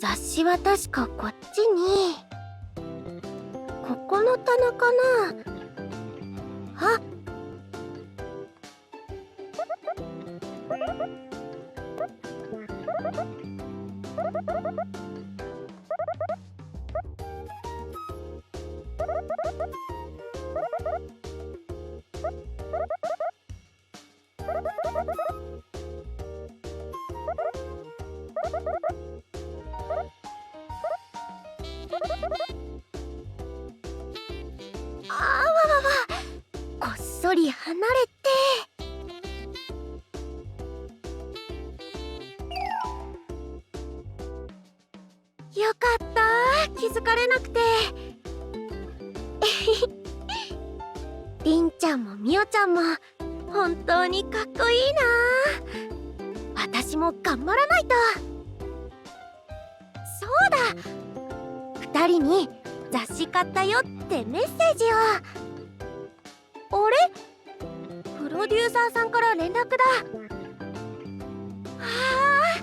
雑誌は確かこっちに、ここの棚かな。あ、あわわわ、こっそり離れて。よかった、気づかれなくて。りんちゃんもみおちゃんも本当にかっこいいな。私も頑張らないと。そうだ、2人に雑誌買ったよってメッセージを。あれ、プロデューサーさんから連絡だ。あー、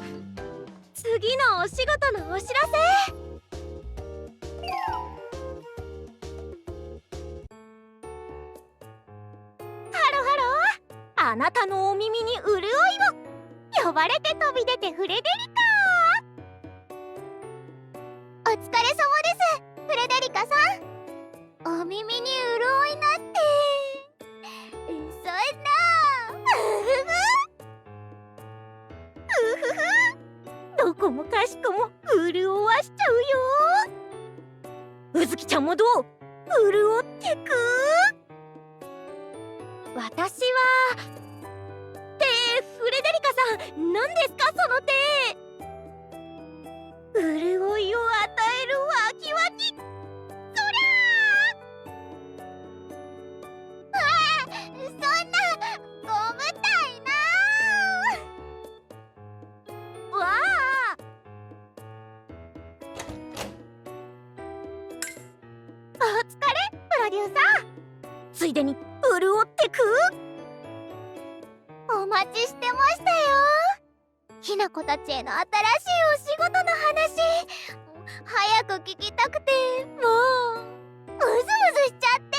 次のお仕事のお知らせ。あなたのお耳に潤いを。呼ばれて飛び出てフレデリカ。お疲れ様です、フレデリカさん。お耳に潤いなって。そんな。うふふ。どこもかしこも潤わしちゃうよ。うずきちゃんもどう？潤ってく？私はってフレデリカさん、何ですかその手。潤いを与えるわきわき。そりゃあ、そんなゴムたいな。わあ、お疲れプロデューサー。ついでに潤ってく？お待ちしてましたよ。ひなこたちへの新しいお仕事の話、早く聞きたくて、もうムズムズしちゃって。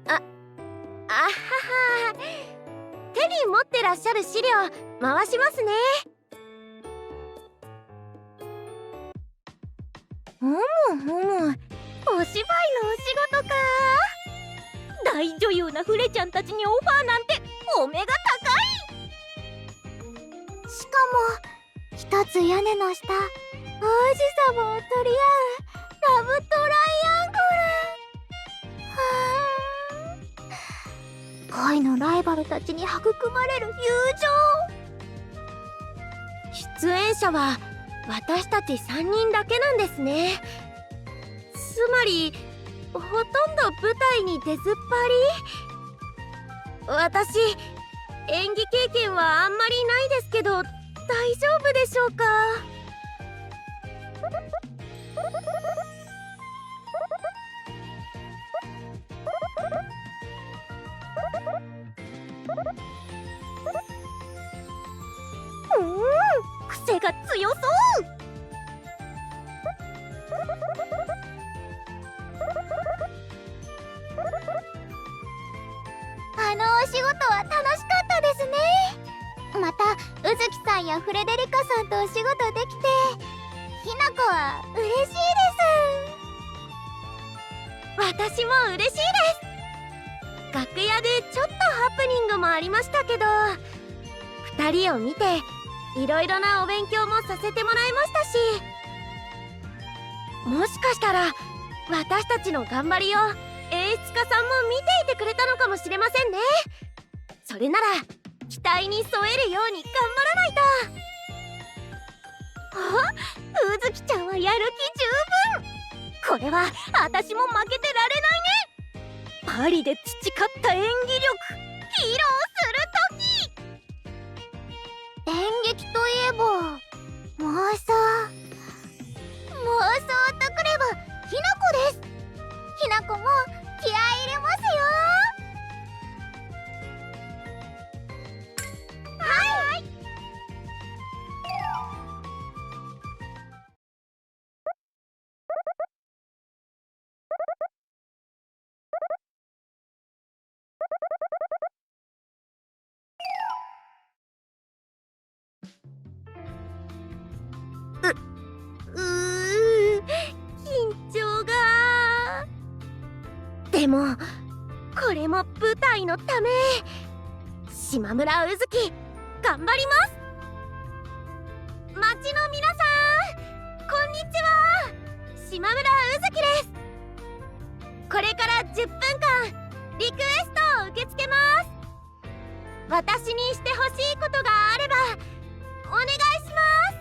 あはは、手に持ってらっしゃる資料回しますね。ふむふむ、お芝居のお仕事か。大女優なフレちゃんたちにオファーなんてお目が高い。しかも一つ屋根の下、王子様を取り合うラブトライアングル。恋のライバルたちに育まれる友情。出演者は私たち3人だけなんですね。つまりほとんど舞台に出ずっぱり。私、演技経験はあんまりないですけど、大丈夫でしょうか。癖が強そう。あのお仕事は楽しかったですね。またうずきさんやフレデリカさんとお仕事できて、ひなこは嬉しいです。私も嬉しいです。楽屋でちょっとハプニングもありましたけど、2人を見ていろいろなお勉強もさせてもらいましたし、もしかしたら私たちの頑張りを演出家さんも見ていてくれたのかもしれませんね。それなら期待に沿えるように頑張らないと。あ、うずきちゃんはやる気十分。これは私も負けてられないね。パリで培った演技力披露する時。演劇といえば妄想とくればひなこです。ひなこも気合い入れますよ。はい。緊張が。でもこれも舞台のため。島村うずき頑張ります。町の皆さんこんにちは。島村うずきです。これから10分間リクエストを受け付けます。私にしてほしいことがあればお願いします。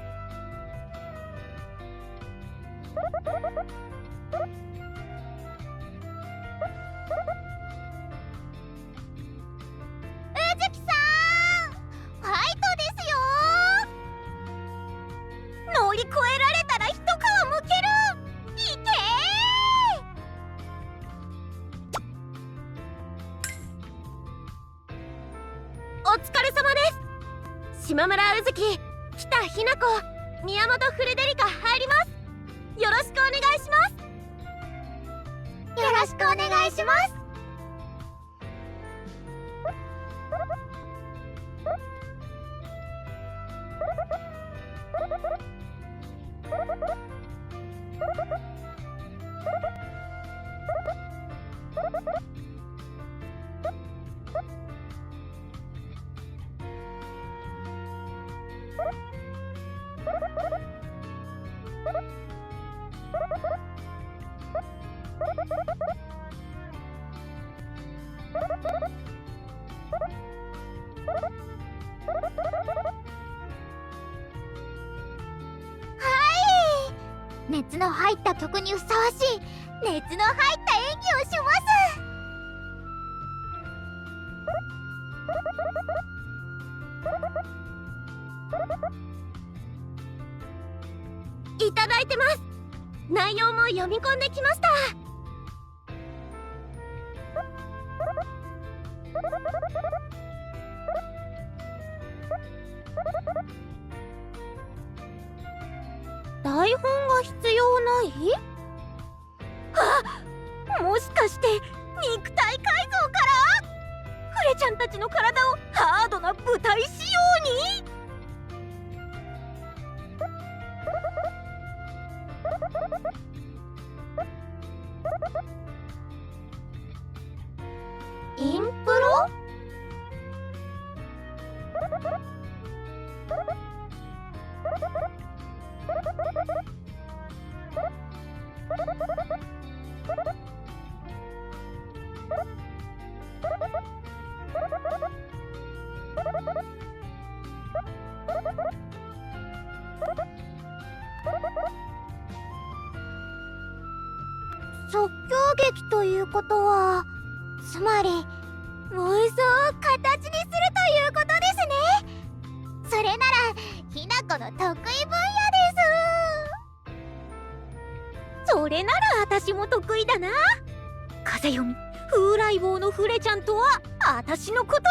うずきさん、ファイトですよ。乗り越えられたら一皮むける。いけー。お疲れ様です。島村うずき、北ひな子、宮本フレデリカ入ります。よろしくお願いします。よろしくお願いします。熱の入った曲にふさわしい熱の入った演技をします。いただいてます。内容も読み込んできました。台本が必要ない？あ、もしかして肉体改造からフレちゃんたちの体をハードな舞台仕様に。インプロ？即興劇ということは、つまり妄想を形にするということですね。それならひなこの得意分野です。それなら私も得意だな。風読み風来坊のフレちゃんとは私のことよ。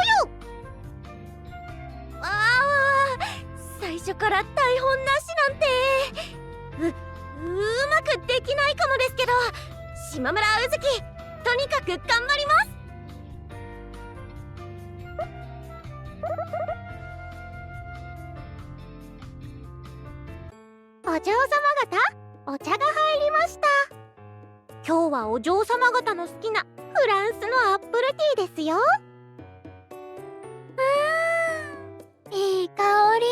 最初から台本なしなんてうまくできないかもですけど、島村うずきとにかく頑張ります。お嬢様方、お茶が入りました。今日はお嬢様方の好きなフランスのアップルティーですよ。いい香り。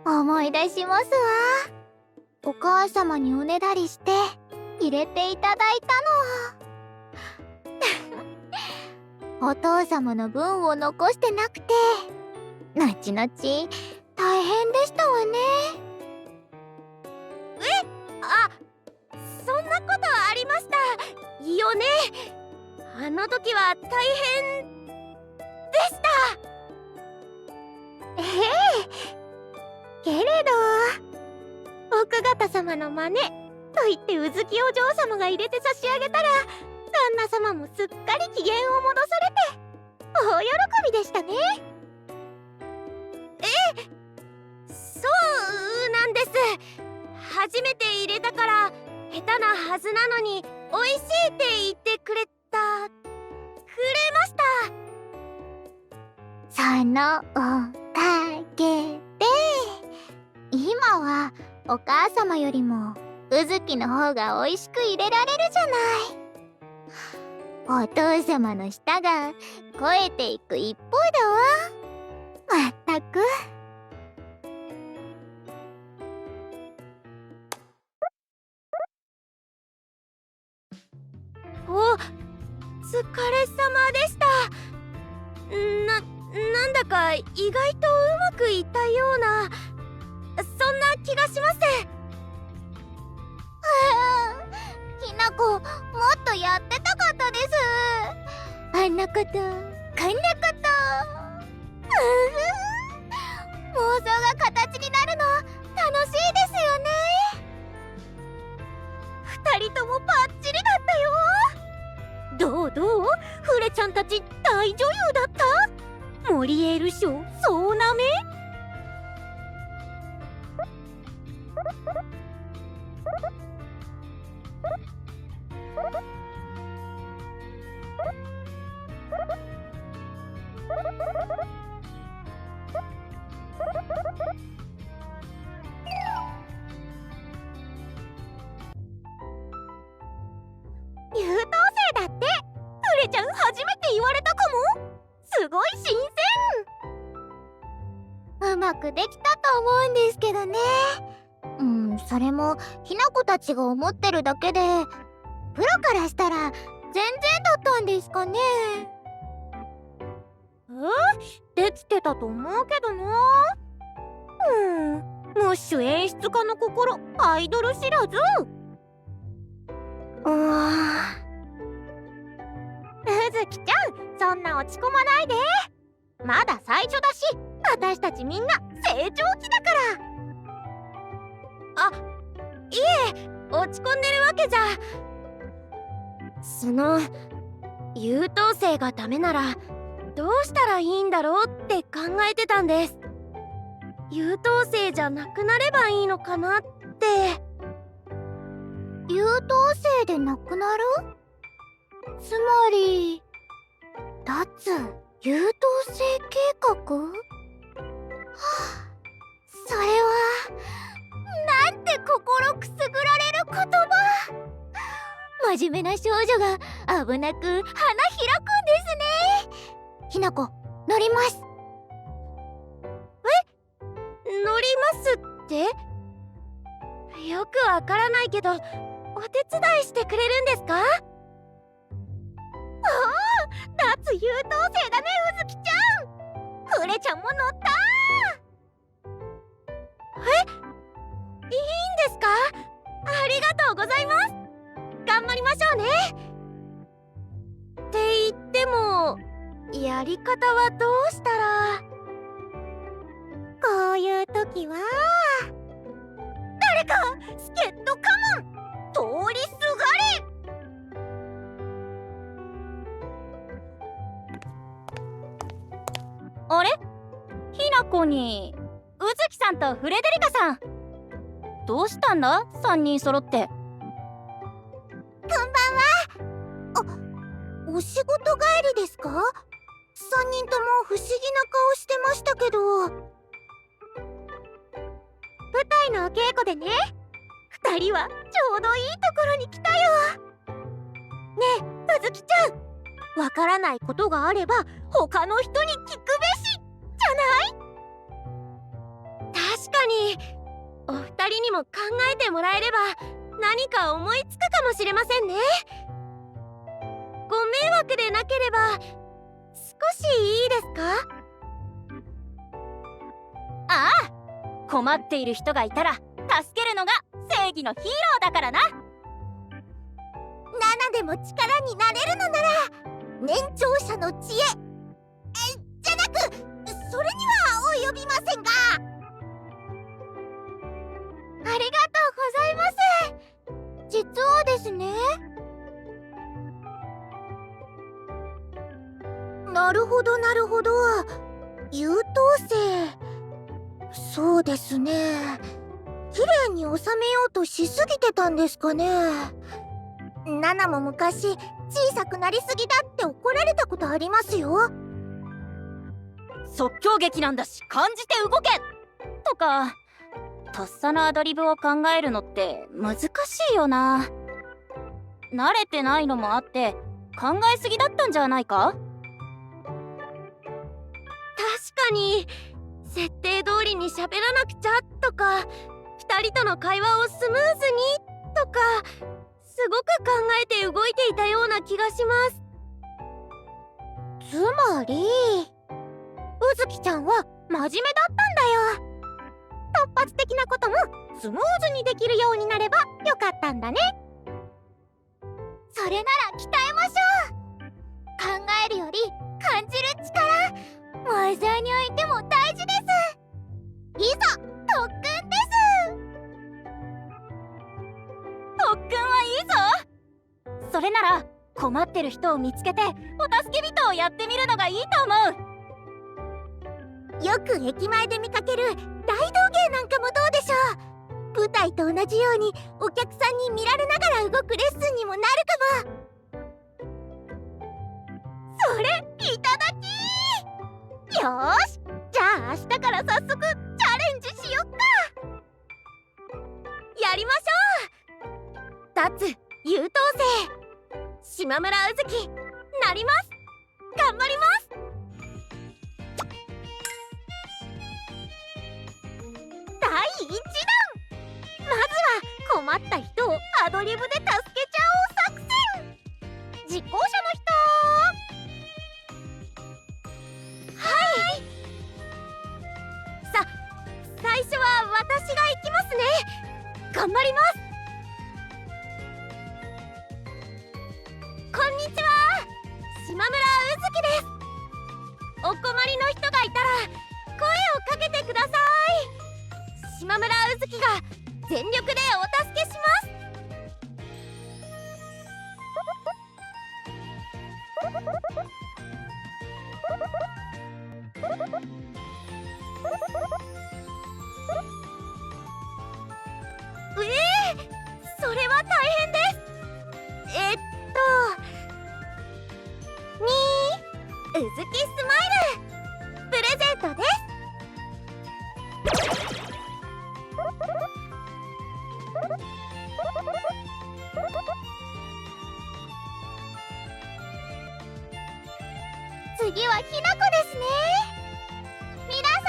思い出しますわ。お母様におねだりして入れていただいたの。お父様の分を残してなくて、後々大変でしたわね。そんなことありましたよね。あの時は大変でした。けれど奥方様の真似と言ってうずきお嬢様が入れて差し上げたら、旦那様もすっかり機嫌を戻されて大喜びでしたね。そうなんです。初めて入れたから下手なはずなのに美味しいって言ってくれました。そのおかげで今はお母様よりもうずきの方が美味しく入れられるじゃない。お父様の舌が肥えていく一方だわ。まったく。お、疲れ様でした。なんだか意外とうまくいったような、そんな気がします。ひなこ、もっとやってたかったです。あんなこと、こんなこと。妄想が形になるの楽しいですよね。二人ともバッチリだったよ。どうフレちゃんたち大女優だった？モリエール賞総なめ？優等生だって。フレちゃん初めて言われたかも。すごい新鮮。うまくできたと思うんですけどね。それもひな子たちが思ってるだけで、プロからしたら全然だったんですかね。できてたと思うけどな。ムッシュ演出家の心アイドル知らず。うずきちゃん、そんな落ち込まないで。まだ最初だし、私たちみんな成長期だから。いえ、落ち込んでるわけじゃ。優等生がダメならどうしたらいいんだろうって考えてたんです。優等生じゃなくなればいいのかなって。優等生でなくなる？つまり脱優等生計画？それはなんて心くすぐられる言葉。真面目な少女が危なく花開くんですね。ひなこ、乗ります。乗りますって？よくわからないけど、お手伝いしてくれるんですか？脱優等生だね、うずきちゃん。フレちゃんも乗った。いいんですか？ありがとうございます。頑張りましょうね。って言っても、やり方はどうしたら。こういう時は誰か助っ人カモン通りすがれ。あれ？ひなこにうずきさんとフレデリカさん、どうしたんだ3人揃って。こんばんは。お仕事帰りですか？3人とも不思議な顔してましたけど。舞台のお稽古でね、2人はちょうどいいところに来たよ。ねえ、うずきちゃん、わからないことがあれば他の人に聞くべしじゃない？確かに、お二人にも考えてもらえれば何か思いつくかもしれませんね。ご迷惑でなければ少しいいですか？ああ、困っている人がいたら助けるのが正義のヒーローだからな。7でも力になれるのなら年長者の知恵じゃなく、それには及びませんが。ありがとうございます。実はですね。なるほどなるほど。優等生。そうですね。綺麗に収めようとしすぎてたんですかね。ナナも昔小さくなりすぎだって怒られたことありますよ。即興劇なんだし感じて動けとかとっさのアドリブを考えるのって難しいよな。慣れてないのもあって考えすぎだったんじゃないか？確かに設定通りに喋らなくちゃとか、2人との会話をスムーズにとか、すごく考えて動いていたような気がします。つまりうずきちゃんは真面目だったんだよ。突発的なこともスムーズにできるようになればよかったんだね。それなら鍛えましょう。考えるより感じる力、マイザーにおいても大事です。いざ特訓です。特訓はいいぞ。それなら困ってる人を見つけてお助け人をやってみるのがいいと思う。よく駅前で見かける大道芸なんかもどうでしょう。舞台と同じようにお客さんに見られながら動くレッスンにもなるかも。それいただき。よーし、じゃあ明日から早速チャレンジしよっか。やりましょう。立つ優等生島村うずきなります。頑張ります。第1弾、まずは困った人をアドリブで助けちゃおう作戦。実行者の人。はい。最初は私が行きますね。頑張ります。こんにちは、島村うずきです。お困りの人がいたら声をかけてください。島村うずきが全力でお助けします。それは大変です。うずきスマイルプレゼントです。次はひなこですね。皆さ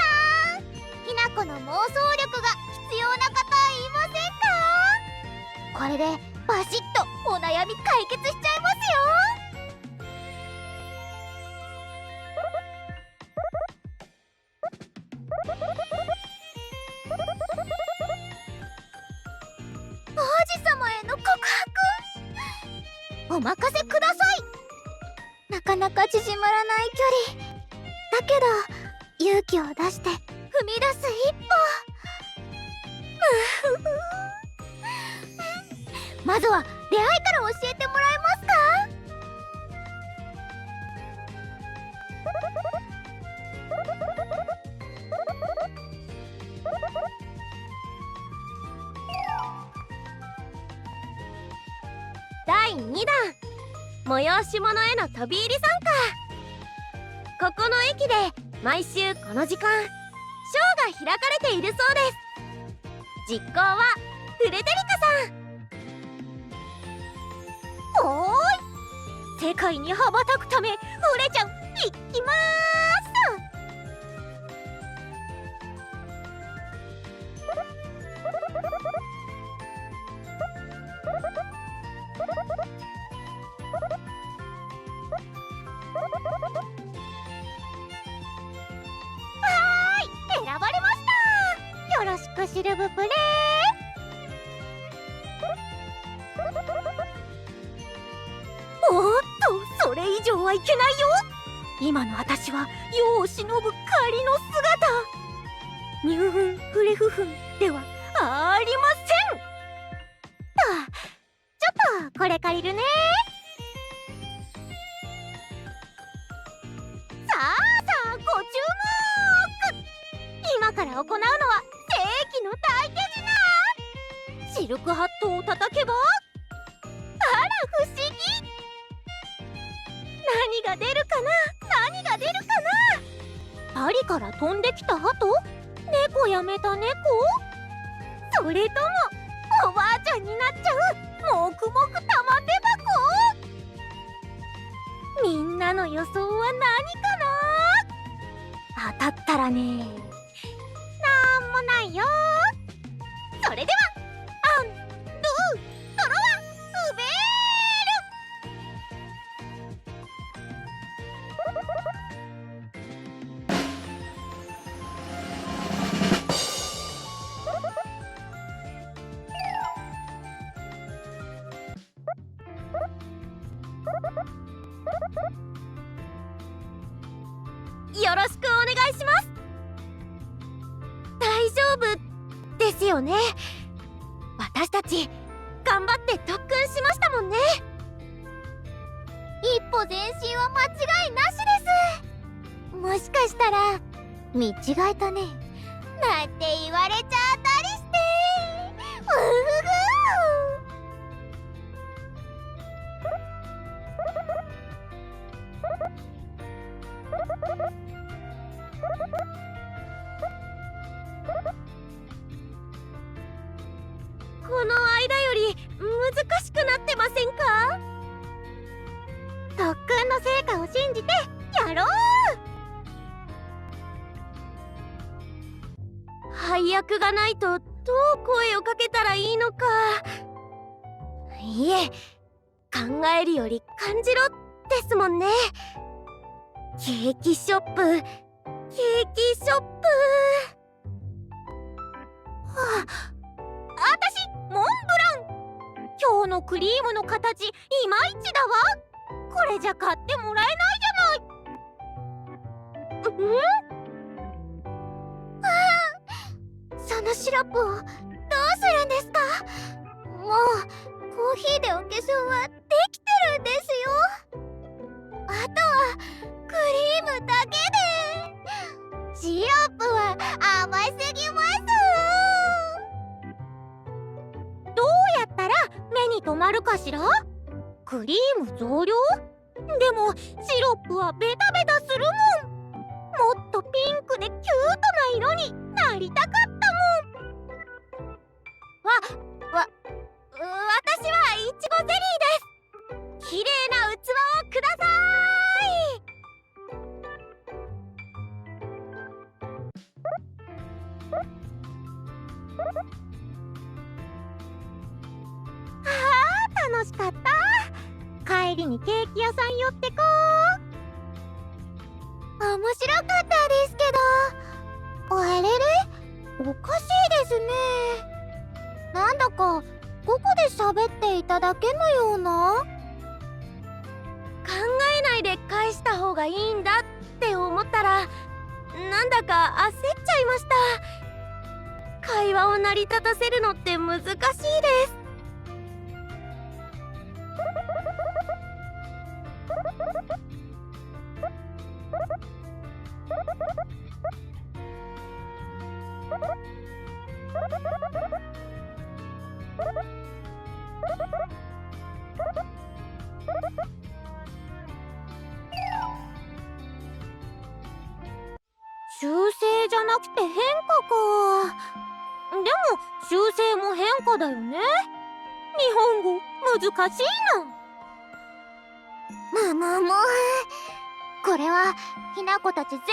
ん、ひなこの妄想力が必要な方いませんか？これでバシッとお悩み解決しちゃいますよ。王子様への告白、お任せください。なかなか縮まらない距離だけど、勇気を出して踏み出す一歩。まずは出会いから教えてもらえますか？第2弾、催し物への飛び入り参加。ここの駅で毎週この時間ショーが開かれているそうです。実行はフレデリカさん。おーい、世界に羽ばたくためフレちゃん行きまーす。選ばれました。よろしくシルブプレー。おーっと、それ以上はいけないよ。今の私は世を忍ぶ仮の姿。ニューフンフレフフンではありません。ちょっとこれ借りるね。さあご注目。今から行うのは世紀の大手品。シルクハットを叩けば、あら不思議。何が出るかな、何が出るかな。パリから飛んできた後、猫やめた猫。それともおばあちゃんになっちゃうもくもく玉手箱？みんなの予想は何かな？当たったらね、なんもないよ。それではアンドゥトロワウベよろしくお願いします。大丈夫ですよね。私たち頑張って特訓しましたもんね。一歩前進は間違いなしです。もしかしたら見違えたねなんて言われちゃったりしてうふぐこの間より難しくなってませんか？特訓の成果を信じてやろう。配役がないとどう声をかけたらいいのか。いえ、考えるより感じろですもんね。ケーキショップ、ケーキショップ。はあ、私モンブラン。今日のクリームの形いまいちだわ。これじゃ買ってもらえないじゃない。そのシロップをどうするんですか？もうコーヒーでお化粧はできてるんですよ。あとはクリームだけで。シロップは甘すぎます。どうやったら目に留まるかしら？クリーム増量？でもシロップはベタベタするもん。もっとピンクでキュートな色になりたかったもん。私はイチゴゼリーです。綺麗な器をください。楽しかった。帰りにケーキ屋さん寄ってこう。面白かったですけど、あれれおかしいですね。なんだかここで喋っていただけのような。考えないで返した方がいいんだって思ったら、なんだか焦っちゃいました。会話を成り立たせるのって難しいです。修正じゃなくて変化か。でも修正も変化だよね。日本語難しいな。これはひな子たち全員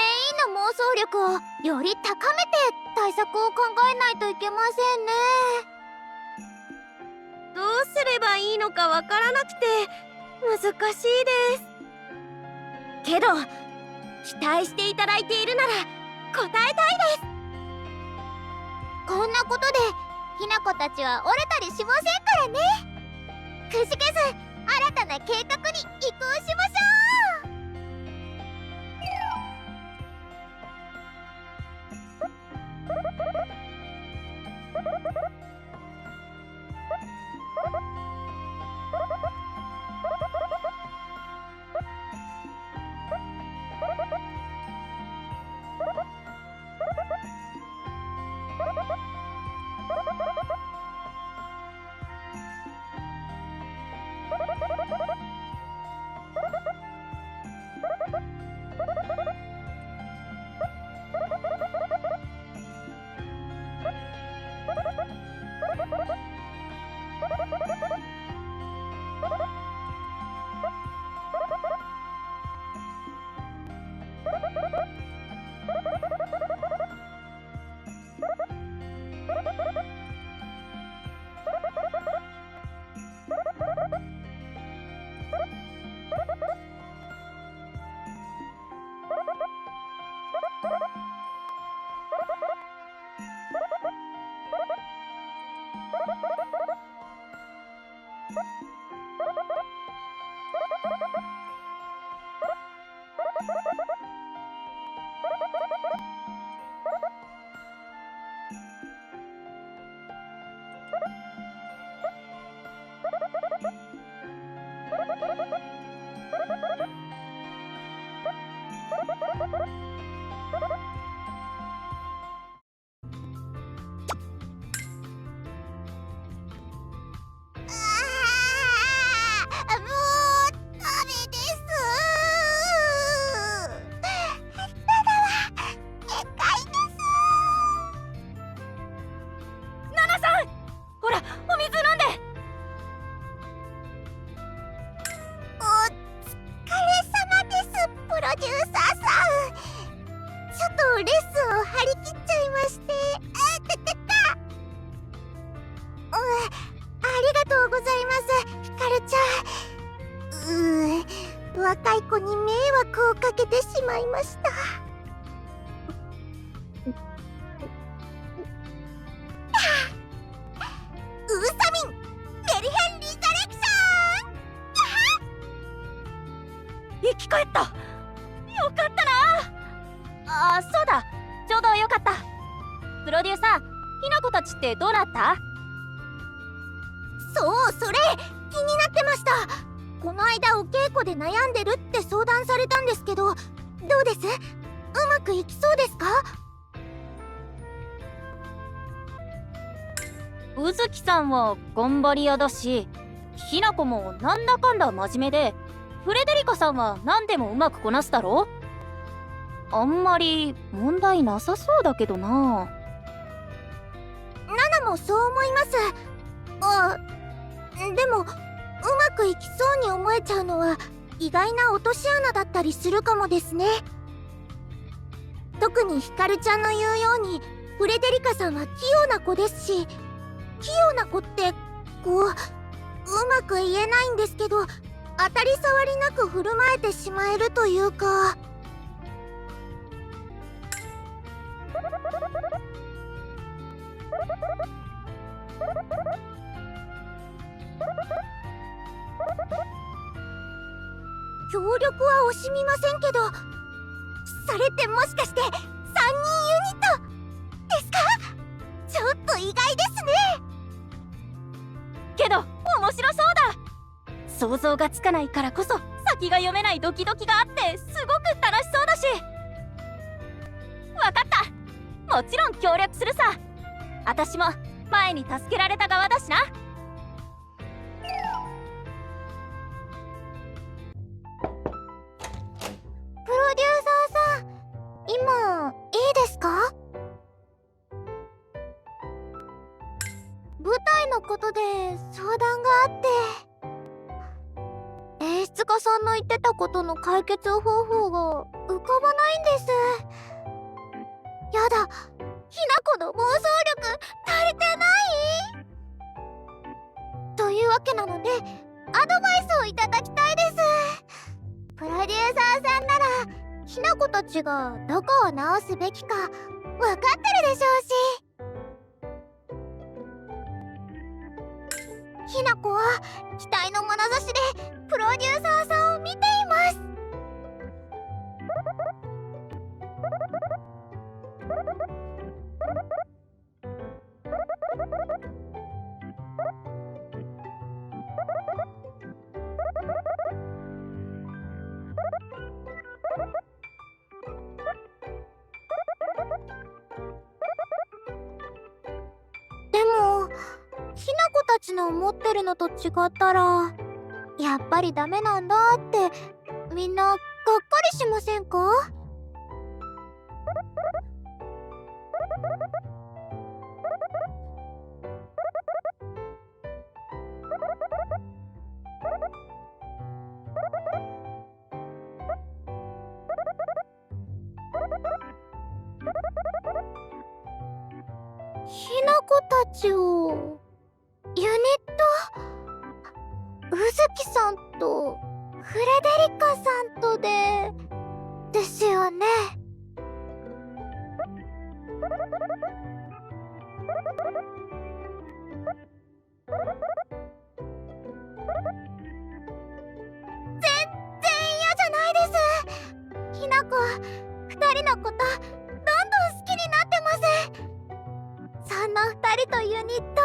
の妄想力をより高めて対策を考えないといけませんね。どうすればいいのかわからなくて難しいです。けど期待していただいているなら答えたいです。こんなことでひな子たちは折れたりしませんからね。くじけず新たな計画に移行しましょう。若い子に迷惑をかけてしまいました。ウーサミンメルヘン・リザレクション生き返った。よかったな。そうだ、ちょうどよかった。プロデューサー、ひな子たちってどうなった？そう、それ気になってました。この間お稽古で悩んでるって相談されたんですけど、どうです？うまくいきそうですか？宇月さんは頑張り屋だし、ひな子もなんだかんだ真面目で、フレデリカさんは何でもうまくこなすだろ？あんまり問題なさそうだけどな。ナナもそう思います。でもうまくいきそうに思えちゃうのは意外な落とし穴だったりするかもですね。特にヒカルちゃんの言うようにフレデリカさんは器用な子ですし、器用な子ってこううまく言えないんですけど、当たり障りなく振る舞えてしまえるというか。協力は惜しみませんけど、それってもしかして3人ユニットですか？ちょっと意外ですね。けど面白そうだ。想像がつかないからこそ先が読めないドキドキがあってすごく楽しそうだし。わかった、もちろん協力するさ。私も前に助けられた側だしな。プロデューサーさん、今いいですか？舞台のことで相談があって、演出家さんの言ってたことの解決方法が浮かばないんです。やだ、ひな子の妄想力足りてない？というわけなのでアドバイスをいただきたいです。プロデューサーさんならひな子たちがどこを直すべきか分かってるでしょうし、ひな子は期待の眼差しでプロデューサーさんを見ています。でもひな子たちの思ってるのと違ったらやっぱりダメなんだってみんながっかりしませんか？ひな子たちをユニット、宇月さんとフレデリカさんとですよね。全然嫌じゃないです。ひな子、2人のことどんどん好きになってます。そんな2人とユニット、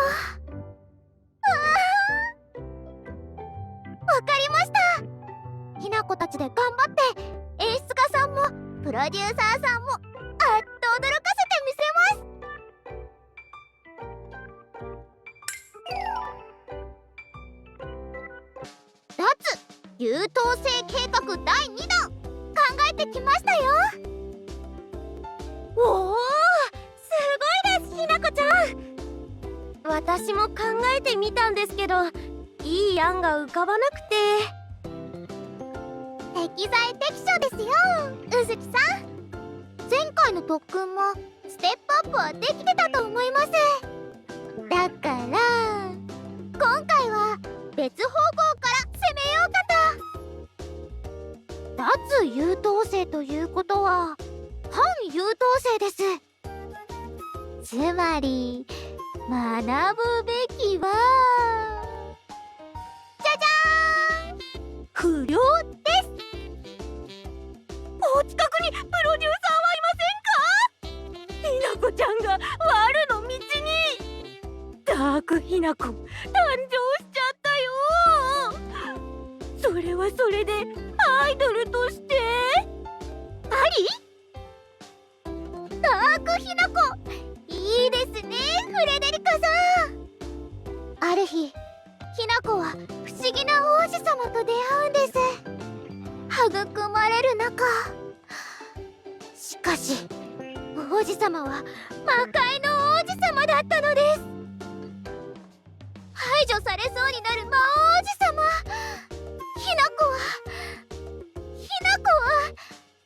わかりました。ちで頑張って演出家さんもプロデューサーさんもあっと驚かせてみせます。脱優等生計画第2弾考えてきましたよ。おお、すごいですひなこちゃん。私も考えてみたんですけど、いい案が浮かばなくて。適材適所ですよ、うずきさん。前回の特訓もステップアップはできてたと思います。だから今回は別方向から攻めようかと。脱優等生ということは反優等生です。つまり学ぶべきはじゃじゃーん、不良です。お近くにプロデューサーはいませんか？ひなこちゃんが悪の道に。ダークひなこ誕生しちゃったよ。それはそれでアイドルとしてあり？ダークひなこいいですね、フレデリカさん。ある日ひなこは不思議な王子様と出会うんです。育まれる中、しかし王子様は魔界の王子様だったのです。排除されそうになる魔王子様。ひなこは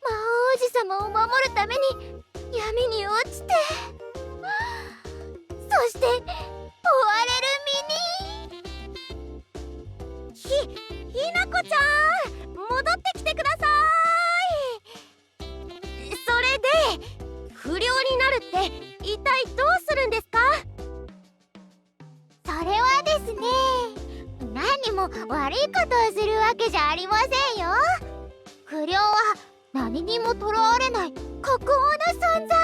魔王子様を守るために闇に落ちて、そして追われる身に。ひなこちゃん、戻ってきてください。それで不良になるって一体どうするんですか？それはですね、何も悪いことをするわけじゃありませんよ。不良は何にもとらわれない孤高な存在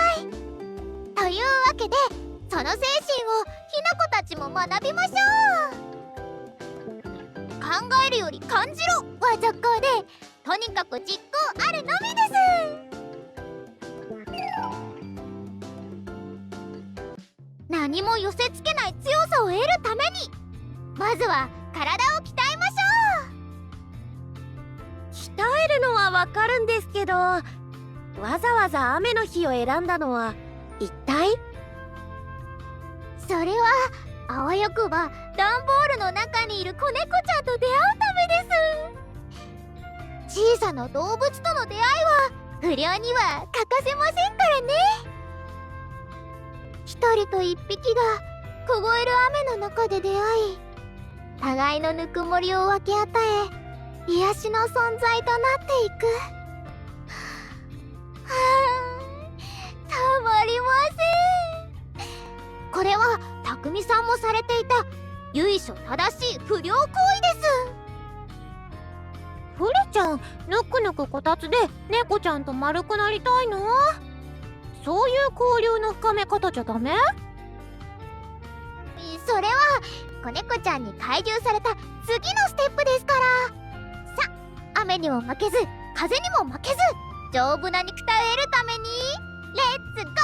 というわけで、その精神をひなこたちも学びましょう。考えるより感じろは俗語で、とにかく実行あるのみです。何も寄せつけない強さを得るために、まずは体を鍛えましょう。鍛えるのはわかるんですけど、わざわざ雨の日を選んだのは一体？それはあわよくば段ボールの中にいる子猫ちゃんと出会うためです。小さな動物との出会いは不良には欠かせませんからね。一人と一匹が凍える雨の中で出会い、互いのぬくもりを分け与え、癒しの存在となっていく。たまりません。これは匠さんもされていた由緒正しい不良行為です。フレちゃん、ぬくぬくこたつで猫ちゃんと丸くなりたいの？そういう交流の深め方じゃダメ？それは子猫ちゃんに懐柔された次のステップですから。さ、雨にも負けず風にも負けず丈夫な肉体を得るためにレッツゴー。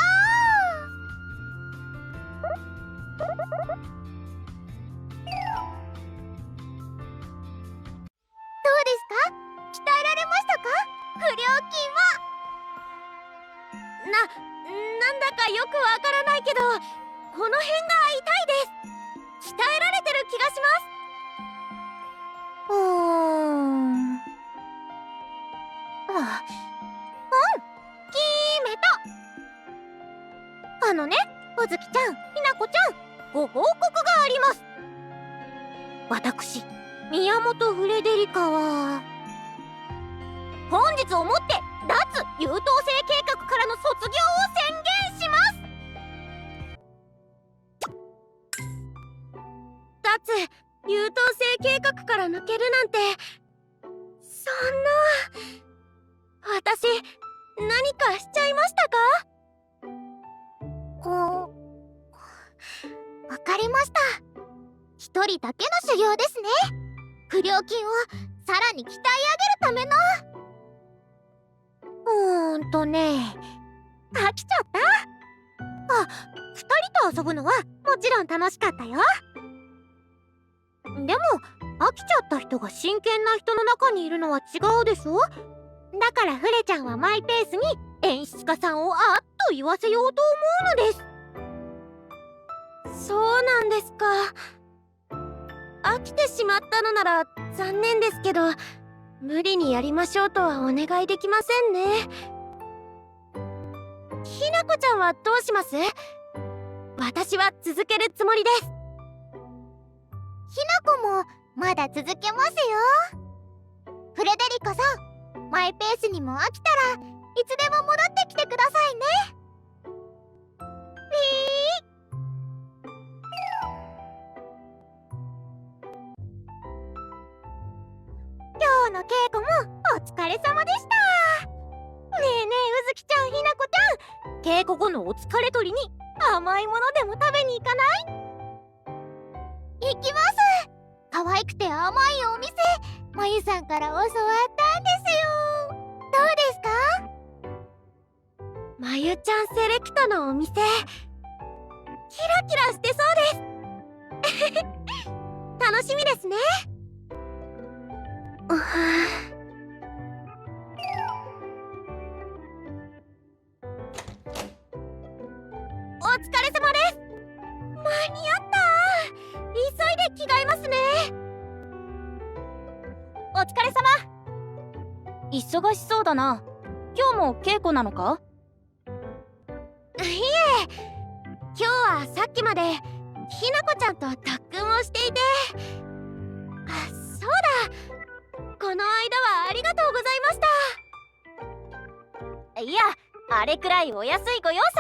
どうですか？鍛えられましたか？不良筋は。なんだかよくわからないけど、この辺が痛いです。鍛えられてる気がします。決めた。うずきちゃん、ひなこちゃん、ご報告があります。私、宮本フレデリカは本日をもって脱優等生計画からの卒業を宣言します。脱優等生計画から抜けるなんて、そんな。私何かしちゃいましたか？わかりました。一人だけの修行ですね。不良筋をさらに鍛え上げるための。飽きちゃった。あ、2人と遊ぶのはもちろん楽しかったよ。でも飽きちゃった人が真剣な人の中にいるのは違うでしょ。だからフレちゃんはマイペースに演出家さんをあっと言わせようと思うのです。そうなんですか。飽きてしまったのなら残念ですけど、無理にやりましょうとはお願いできませんね。ひなこちゃんはどうします？私は続けるつもりです。ひなこもまだ続けますよ。フレデリカさん、マイペースにも飽きたらいつでも戻ってきてくださいね。今日の稽古もお疲れ様でした。ねえねえ、うずきちゃん、ひなこちゃん、稽古後のお疲れ取りに甘いものでも食べに行かない？行きます。可愛くて甘いお店、まゆさんから教わったんですよ。どうですか？まゆちゃんセレクトのお店、キラキラしてそうです楽しみですね。お疲れ様です。間に合った。急いで着替えますね。お疲れ様。忙しそうだな。今日も稽古なのか？いえ、今日はさっきまでひなこちゃんと特訓をしていて。あ、そうだ、この間はありがとうございました。いや、あれくらいお安いご用さ。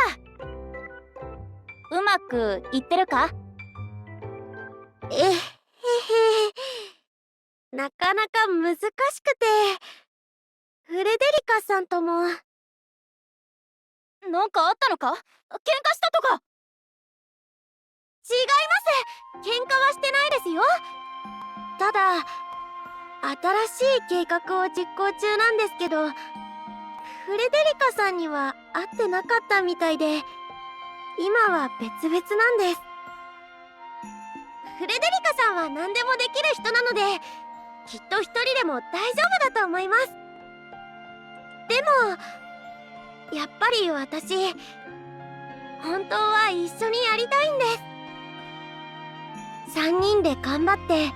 うまくいってるか？なかなか難しくて、フレデリカさんとも。なんかあったのか？喧嘩したとか？違います。喧嘩はしてないですよ。ただ新しい計画を実行中なんですけど、フレデリカさんには会ってなかったみたいで、今は別々なんです。フレデリカさんは何でもできる人なので、きっと一人でも大丈夫だと思います。でもやっぱり私、本当は一緒にやりたいんです。3人で頑張って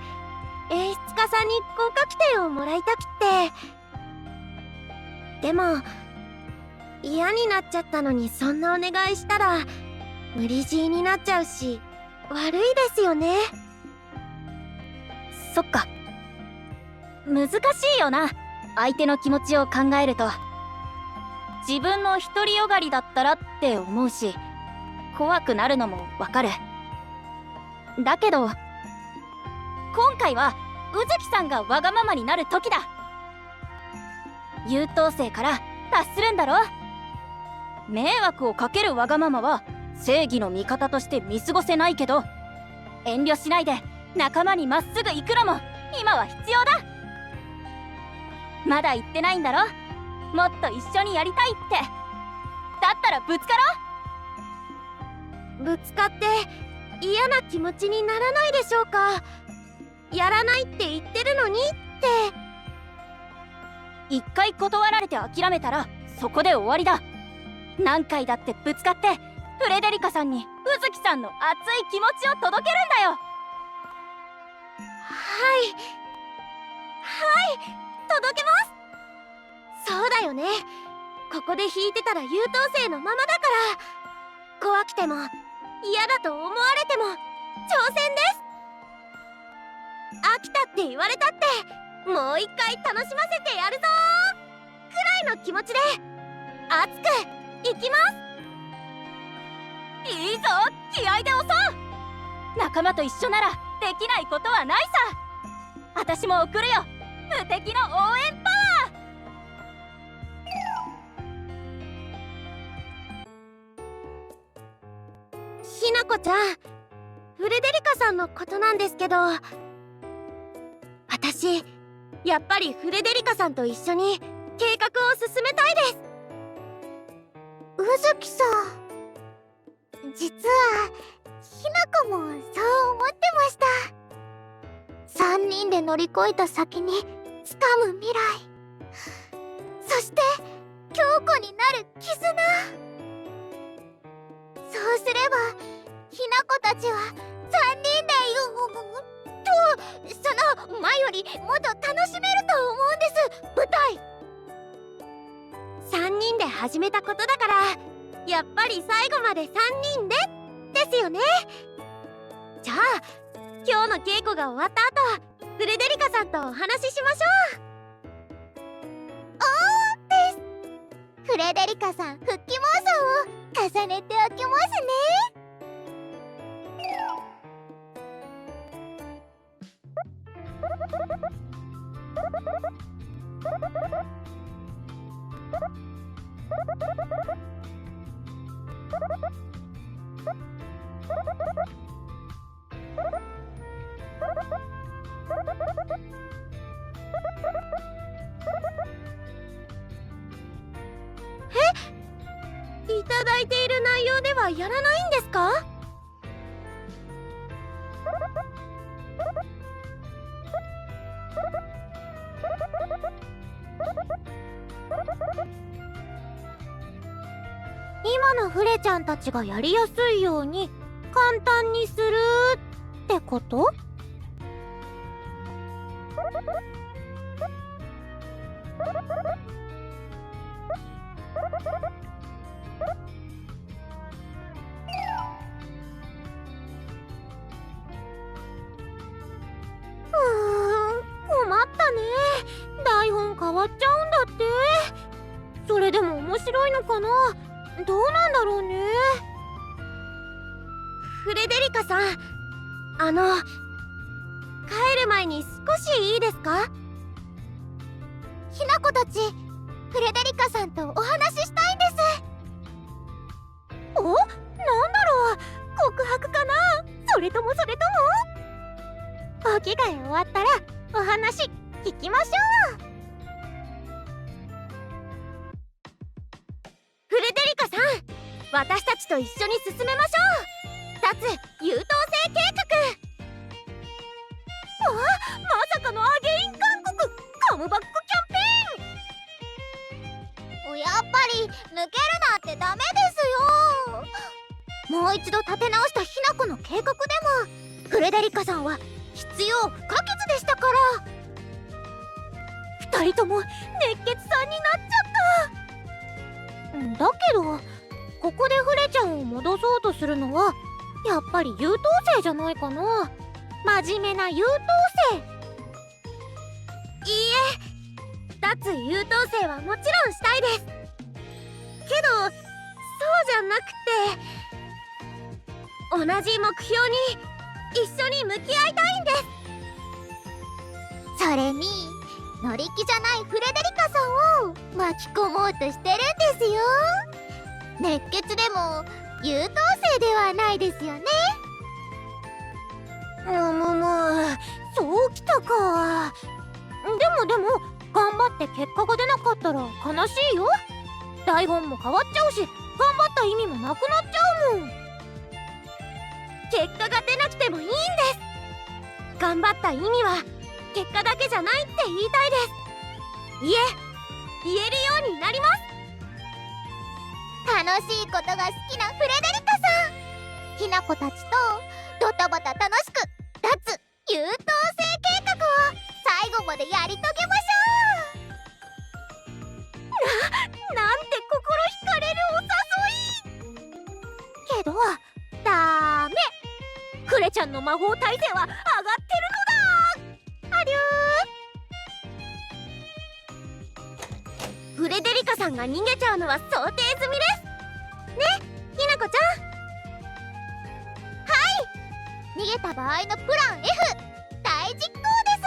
演出家さんに合格点をもらいたくて。でも嫌になっちゃったのに、そんなお願いしたら無理強いになっちゃうし悪いですよね。そっか、難しいよな、相手の気持ちを考えると。自分の独りよがりだったらって思うし、怖くなるのもわかる。だけど今回は宇月さんがわがままになる時だ。優等生から達するんだろ。迷惑をかけるわがままは正義の味方として見過ごせないけど、遠慮しないで仲間にまっすぐ行くのも今は必要だ。まだ言ってないんだろ、もっと一緒にやりたいって。だったらぶつかろう。ぶつかって嫌な気持ちにならないでしょうか。やらないって言ってるのにって。一回断られて諦めたらそこで終わりだ。何回だってぶつかってフレデリカさんに宇月さんの熱い気持ちを届けるんだよ。はいはい、届けます。そうだよね、ここで弾いてたら優等生のままだから、怖くても嫌だと思われても挑戦です。飽きたって言われたってもう一回楽しませてやるぞーくらいの気持ちで熱くいきます。いいぞ、気合で押そう。仲間と一緒ならできないことはないさ。私も送るよ、無敵の応援パワー。ひなこちゃん、フレデリカさんのことなんですけど、私やっぱりフレデリカさんと一緒に計画を進めたいです。うずきさん、実はひなこもそう思ってました。3人で乗り越えた先につかむ未来、そして強固になる絆。そうすればひなこたちは3人でその前よりもっと楽しめると思うんです。舞台3人で始めたことだから、やっぱり最後まで3人でですよね。じゃあ今日の稽古が終わった後はフレデリカさんとお話ししましょう。フレデリカさん復帰妄想を重ねておきますね。いただいている内容ではやらないんですか？今のフレちゃんたちがやりやすいように簡単にするってこと？困ったね。台本変わっちゃうんだって。それでも面白いのかな？どうなんだろうね。フレデリカさん、帰る前に少しいいですか？ひなこたち、フレデリカさんとお話ししたいんです。お？なんだろう？告白かな？それともお着替え終わったらお話聞きましょう。フレデリカさん、私たちと一緒に進めましょう。脱優等生計画。まさかのアゲイン韓国カムバックキャンペーン。やっぱり抜けるなんてダメですよ。もう一度立て直したひなこの計画でもフレデリカさんは必要不可欠でしたから。2人とも熱血さんになっちゃった。だけどここでフレちゃんを戻そうとするのはやっぱり優等生じゃないかな。真面目な優等生。いいえ、脱優等生はもちろんしたいです。けどそうじゃなくて、同じ目標に一緒に向き合いたいんです。それに乗り気じゃないフレデリカさんを巻き込もうとしてるんですよ。熱血でも優等生ではないですよね。そうきたか。でも頑張って結果が出なかったら悲しいよ。台本も変わっちゃうし、頑張った意味もなくなっちゃうもん。結果が出なくてもいいんです。頑張った意味は結果だけじゃないって言いたいです。言えるようになります。楽しいことが好きなフレデリカさん、ひなこたちとドタバタ楽しく脱優等生計画を最後までやり遂げましょう。なんて心惹かれるお誘い。けどダメ。フレちゃんの魔法耐性は上がってるのだ。アデュー。フレデリカさんが逃げちゃうのは想定済みですね、ひなこちゃん。逃げた場合のプラン F 大実行です。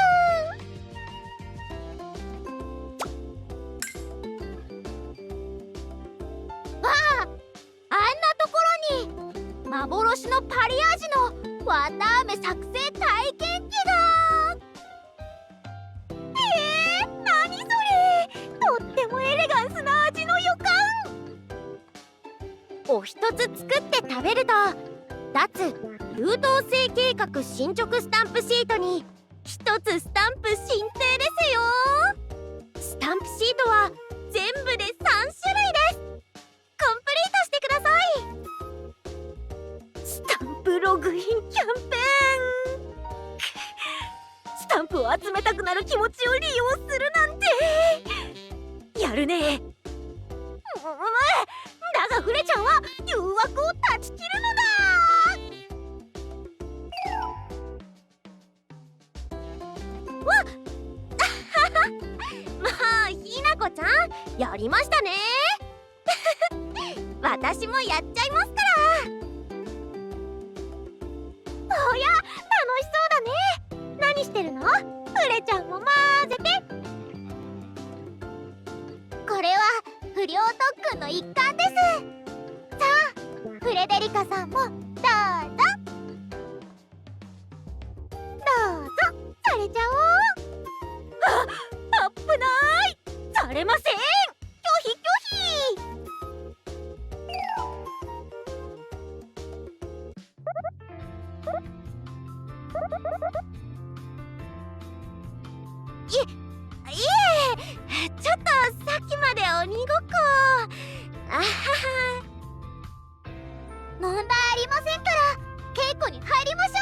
わあ、あんなところに幻のパリ味のわたあめ作成体験機が。一つ作って食べると脱優等生計画進捗スタンプシートに一つスタンプ申請ですよ。スタンプシートは全部で3種類です。コンプリートしてください。スタンプログインキャンペーン。スタンプを集めたくなる気持ちを利用するなんてやるね。だがフレちゃんは誘惑を断ち切るのだ。まあひなこちゃんやりましたね私もやっちゃいますから。おや、楽しそうだね。何してるの？フレちゃんも混ぜて。これは不良特訓の一環です。さあフレデリカさんもどうぞどうぞされちゃおう。あっぶないされません。拒否拒否。いえちょっとさっきまで鬼ごっこあはは問題ありませんから稽古に入りましょう。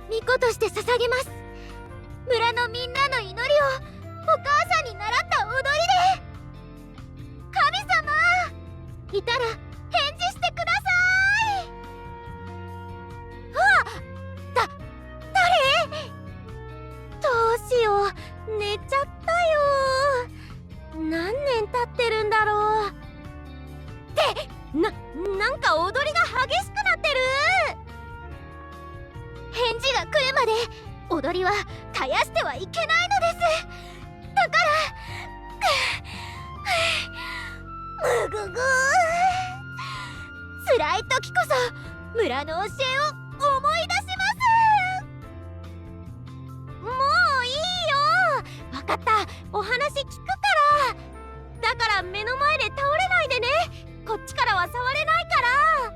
巫女として捧げます。村のみんなの祈りをお母さんに習った踊りで。神様いたら返事してください。誰？どうしよう寝ちゃったよ。何年経ってるんだろう。ってなんか踊りが激しくなってる。返事が来るまで踊りは絶やしてはいけないのです。だからむぐぐ辛い時こそ村の教えを思い出します。もういいよ。わかった。お話聞くから。だから目の前で倒れないでね。こっちからは触れないから。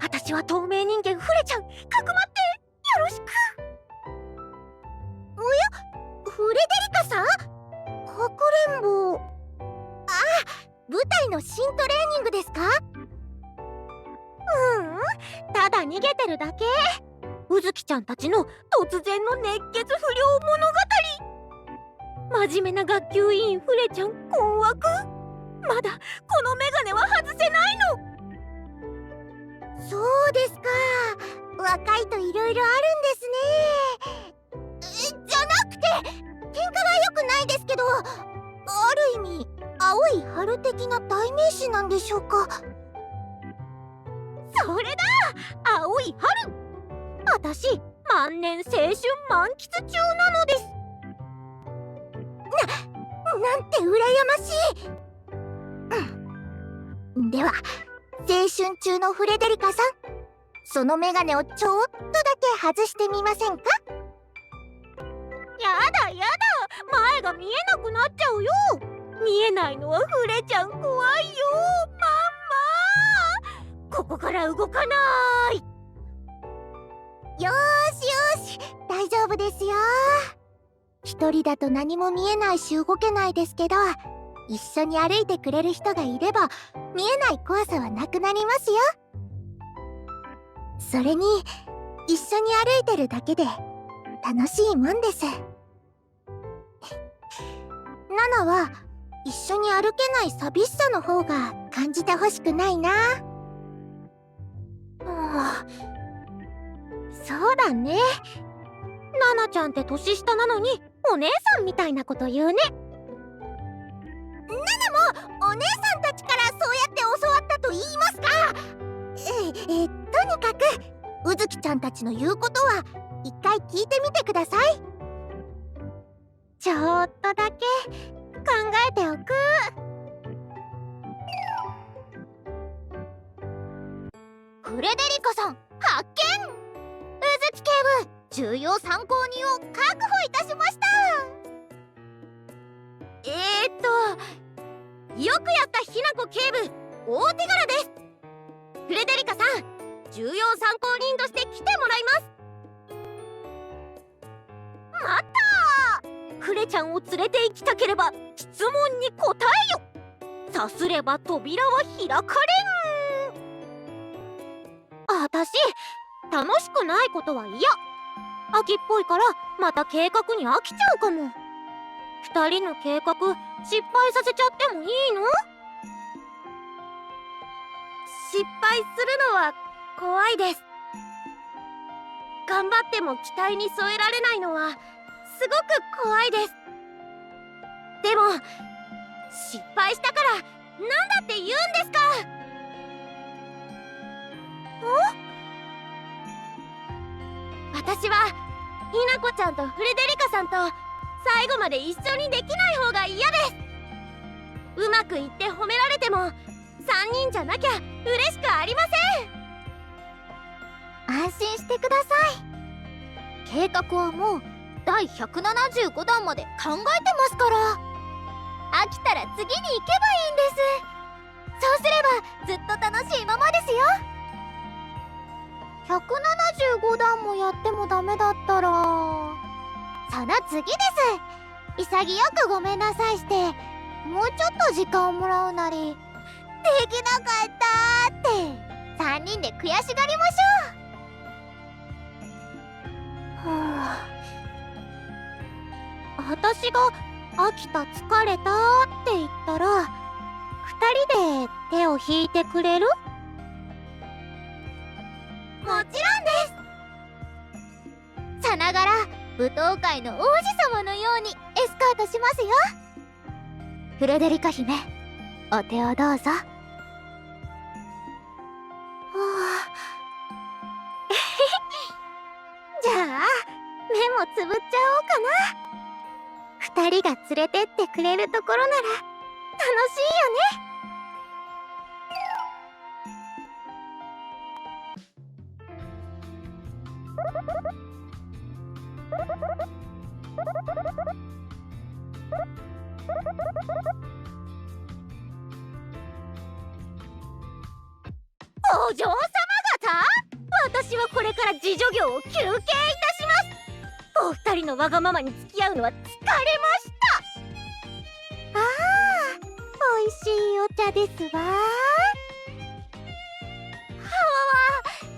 私は透明人間フレちゃん、かくまってよろしく。おや、フレデリカさん？かくれんぼ。あ、舞台の新トレーニングですか？ただ逃げてるだけ。うずきちゃんたちの突然の熱血不良物語。真面目な学級委員フレちゃん困惑。まだこのメガネは外せないの。そうですか。若いといろいろあるんですね。じゃなくて喧嘩は良くないですけど、ある意味青い春的な代名詞なんでしょうか。それだ、青い春。私万年青春満喫中なのです。なんて羨ましい。では青春中のフレデリカさん、そのメガネをちょっとだけ外してみませんか？やだやだ、前が見えなくなっちゃうよ。見えないのはフレちゃん怖いよ。ママ、ここから動かない。よーしよし、大丈夫ですよ。一人だと何も見えないし動けないですけど、一緒に歩いてくれる人がいれば見えない怖さはなくなりますよ。それに一緒に歩いてるだけで楽しいもんです。ナナは一緒に歩けない寂しさの方が感じてほしくないな。そうだね。ナナちゃんって年下なのにお姉さんみたいなこと言うね。ナナもお姉さんたちからそうやって教わったと言いますか。とにかくうずきちゃんたちの言うことは一回聞いてみてください。ちょっとだけ考えておく。フレデリカさん発見。うずき警部、重要参考人を確保いたしました。よくやったひなこ警部、大手柄です。フレデリカさん、重要参考人として来てもらいます。またフレちゃんを連れて行きたければ質問に答えよ。さすれば扉は開かれん。あたし楽しくないことは嫌。秋っぽいからまた計画に飽きちゃうかも。2人の計画失敗させちゃってもいいの？失敗するのは怖いです。頑張っても期待に添えられないのはすごく怖いです。でも失敗したからなんだって言うんですか？私はひなこちゃんとフレデリカさんと最後まで一緒にできない方が嫌です。うまくいって褒められても3人じゃなきゃ嬉しくありません。安心してください。計画はもう第175弾まで考えてますから。飽きたら次に行けばいいんです。そうすればずっと楽しいままですよ。175弾もやってもダメだったらその次です。潔くごめんなさいしてもうちょっと時間をもらうなり、できなかったって3人で悔しがりましょう。私が飽きた疲れたって言ったら2人で手を引いてくれる？もちろんです。さながら舞踏会の王子様のようにエスカートしますよ。フレデリカ姫、お手をどうぞ。じゃあ目もつぶっちゃおうかな。2人が連れてってくれるところなら楽しいよね。お嬢様方、私はこれから自助業を休憩いたします。お二人のわがままに付き合うのは疲れました。ああ、おいしいお茶ですわ。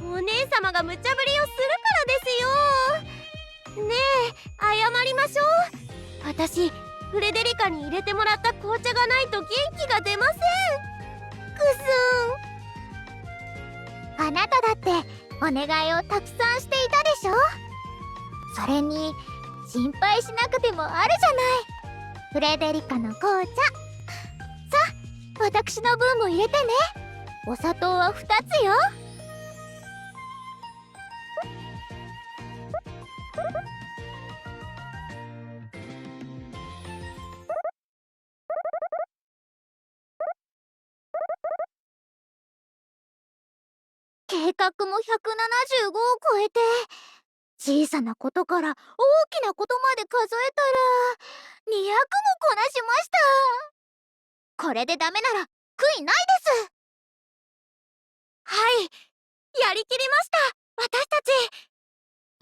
お姉様が無茶ぶりをするからですよ。ねえ、謝りましょう。私フレデリカに入れてもらった紅茶がないと元気が出ません。くすん。あなただってお願いをたくさんしていたでしょ。それに心配しなくてもあるじゃない。フレデリカの紅茶。さあ、私の分も入れてね。お砂糖は2つよ。計画も175を超えて、小さなことから大きなことまで数えたら200もこなしました。これでダメなら悔いないです。はい、やりきりました。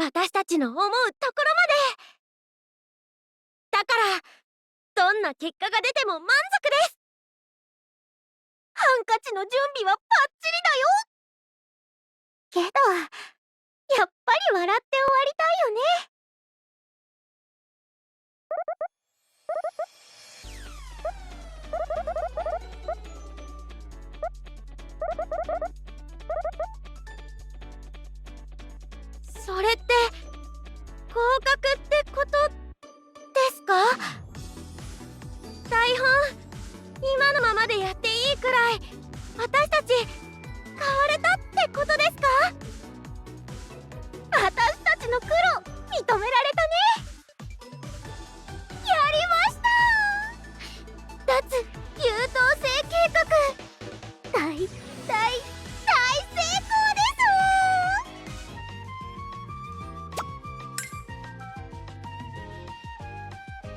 私たちの思うところまで。だからどんな結果が出ても満足です。ハンカチの準備はバッチリだよ。けどやっぱり笑って終わりたいよね。それって合格ってことですか？台本今のままでやっていいくらい私たち変われたってことですか？私たちの苦労認められたね。やりました。脱優等生計画大成功で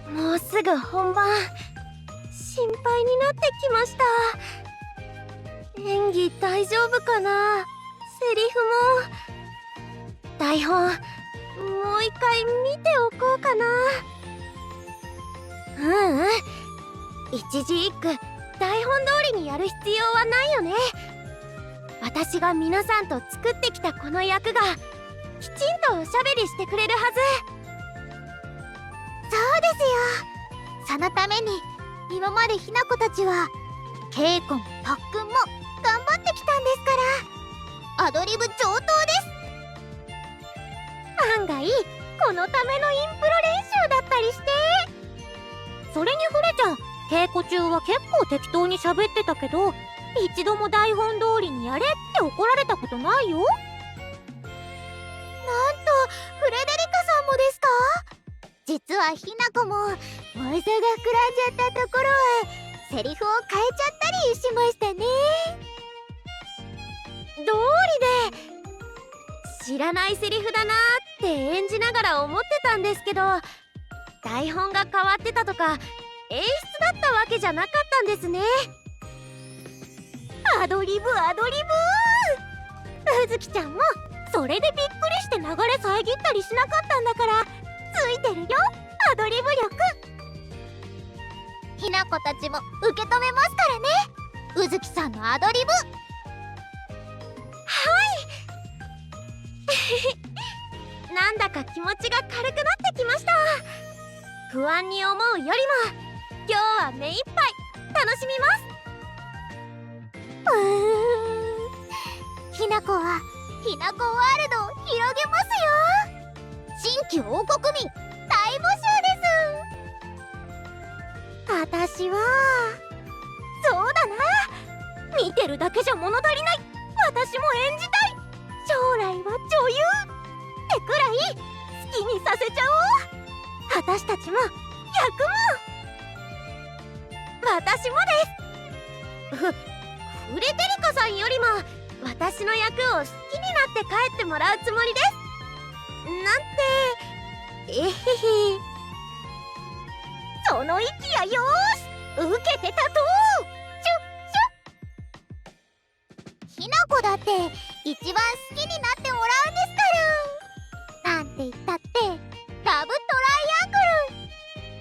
す。もうすぐ本番、心配になってきました。演技大丈夫かな？セリフも台本もう一回見ておこうかな。一字一句台本通りにやる必要はないよね。私が皆さんと作ってきたこの役がきちんとおしゃべりしてくれるはず。そうですよ。そのために今までひな子たちは稽古も特訓も頑張ってきたんですから、アドリブ上等です。案外このためのインプロ練習だったりして。それにフレちゃん、稽古中は結構適当に喋ってたけど、一度も台本通りにやれって怒られたことないよ。なんとフレデリカさんもですか？実はひな子も妄想が膨らんじゃったところへセリフを変えちゃったりしましたね。道理で知らないセリフだなーって演じながら思ってたんですけど、台本が変わってたとか演出だったわけじゃなかったんですね。アドリブうずきちゃんもそれでびっくりして流れ遮ったりしなかったんだから、ついてるよアドリブ力。ひな子たちも受け止めますからね、うずきさんのアドリブ。なんだか気持ちが軽くなってきました。不安に思うよりも今日は目いっぱい楽しみます。ひな子はひな子ワールドを広げますよ。新規王国民大募集です。私はそうだな、見てるだけじゃ物足りない、私も演じたい、将来は女優ってくらい好きにさせちゃおう。私たちも役も。私もです。フレデリカさんよりも私の役を好きになって帰ってもらうつもりです。なんて、えへへ。その息やよーし、受けてたとひな子だって一番好きになってもらうんですから。なんて言ったってラブトライアング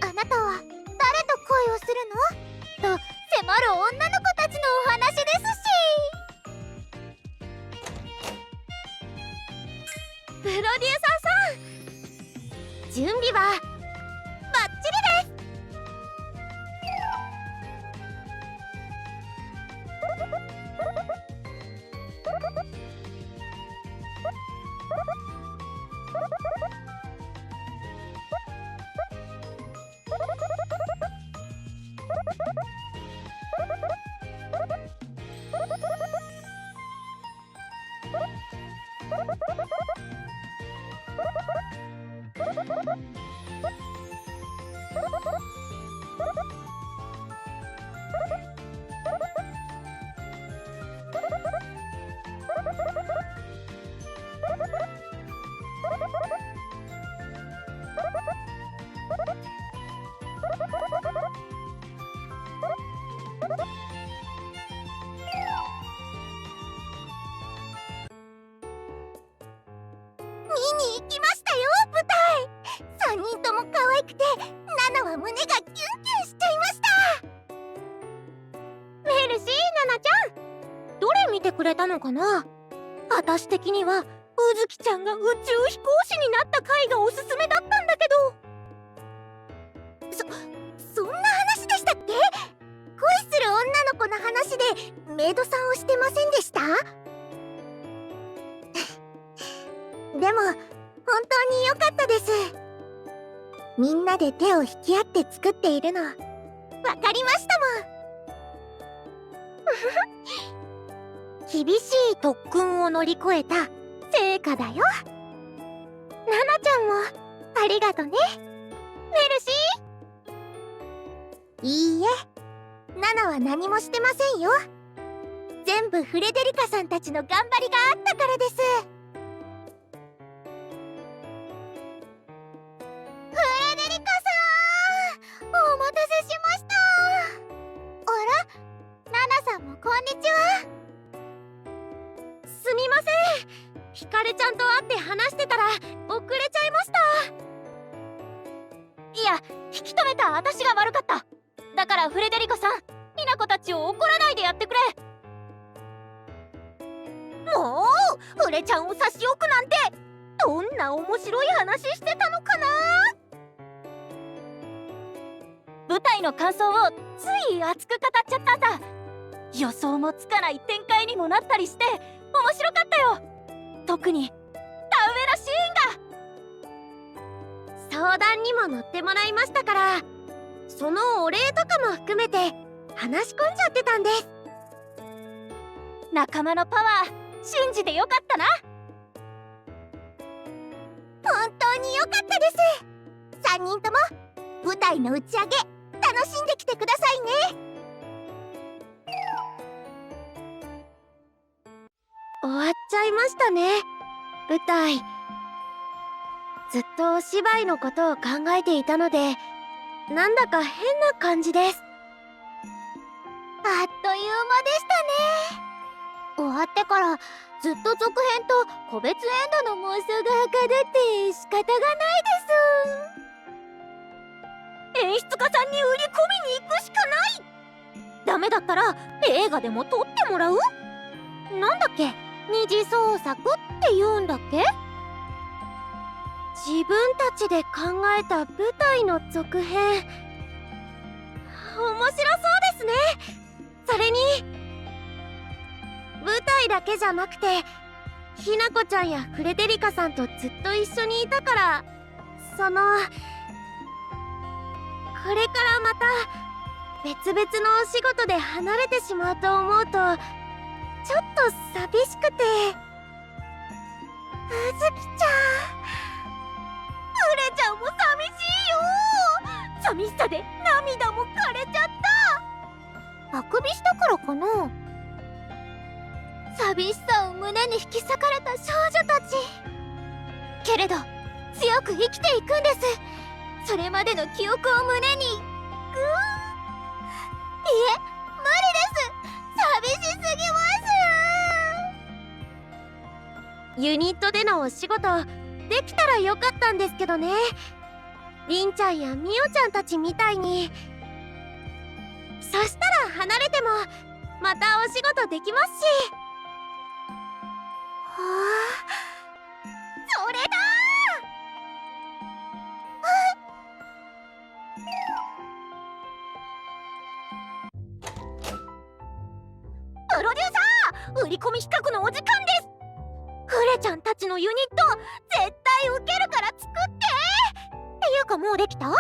ル。あなたは誰と恋をするのと迫る女の子たちのお話ですし。プロデューサーさん、準備はバッチリです。見に行きましたよ、舞台。3人とも可愛くて、ナナは胸がキュンキュンしちゃいました。メルシー、ナナちゃん、どれ見てくれたのかな。私的にはうずきちゃんが宇宙飛行士になった回がおすすめだったんだけど。そんな話でしたっけ？恋する女の子の話でメイドさんをしてませんでした？でも本当に良かったです。みんなで手を引き合って作っているの分かりました厳しい特訓を乗り越えた成果だよ。ナナちゃんもありがとね、メルシー。いいえ、ナナは何もしてませんよ。全部フレデリカさんたちの頑張りがあったからです。フレデリカさん、お待たせしました。あら、ナナさんもこんにちは。すみません、ひかるちゃんと会って話してたら遅れちゃいました。いや、引き止めた私が悪かった。だからフレデリカさん、ミナコたちを怒らないでやってくれ。もうフレちゃんを差し置くなんて、どんな面白い話してたのかな。舞台の感想をつい熱く語っちゃったんだ。予想もつかない展開にもなったりして面白かったよ。特に田植えのシーンが。相談にも乗ってもらいましたから、そのお礼とかも含めて話し込んじゃってたんです。仲間のパワー信じてよかったな。本当によかったです。3人とも舞台の打ち上げ楽しんできてくださいね。終わっちゃいましたね、舞台。ずっとお芝居のことを考えていたので、なんだか変な感じです。あっという間でしたね。終わってからずっと続編と個別エンドの妄想がはかどって仕方がないです。演出家さんに売り込みに行くしかない。ダメだったら映画でも撮ってもらう。なんだっけ、二次創作って言うんだっけ。自分たちで考えた舞台の続編、面白そうですね。それに舞台だけじゃなくて、ひなこちゃんやフレデリカさんとずっと一緒にいたから、これからまた別々のお仕事で離れてしまうと思うと、ちょっと寂しくて。あずきちゃん、フレちゃんも寂しいよ。寂しさで涙も枯れちゃった。あくびしたからかな。寂しさを胸に引き裂かれた少女たち。けれど強く生きていくんです。それまでの記憶を胸に。いえ、無理です。寂しすぎます。ユニットでのお仕事できたらよかったんですけどね。りんちゃんやみおちゃんたちみたいに。そしたら離れてもまたお仕事できますし。はあ、それだ。プロデューサー、売り込み企画のお時間です。フレちゃんたちのユニット絶対ウケるから作って。っていうか、もうできた？プロデュー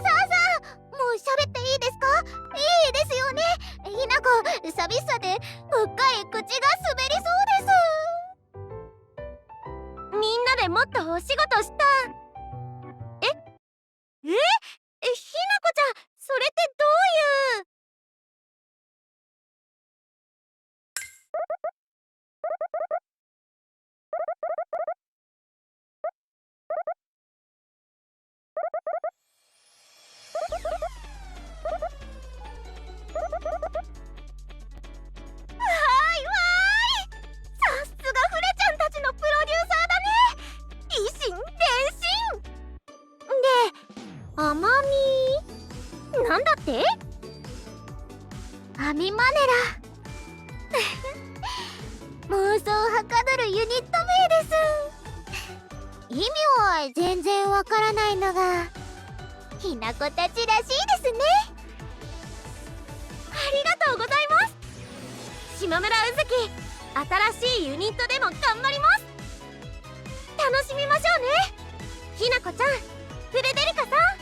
サーさん、もう喋っていいですか？いいですよね。ひなこ、寂しさでうっかり口が滑りそうです。みんなでもっとお仕事した。ひなこちゃん、それってどういう。さすがフレちゃんたちのプロデューサーだね。以心伝心で、甘みなんだって。アミマネラ妄想はかどるユニット名です。意味は全然わからないのがひなこたちらしいですね。ありがとうございます。島村うずき、新しいユニットでも頑張ります。楽しみましょうね。ひなこちゃん、フレデリカさん。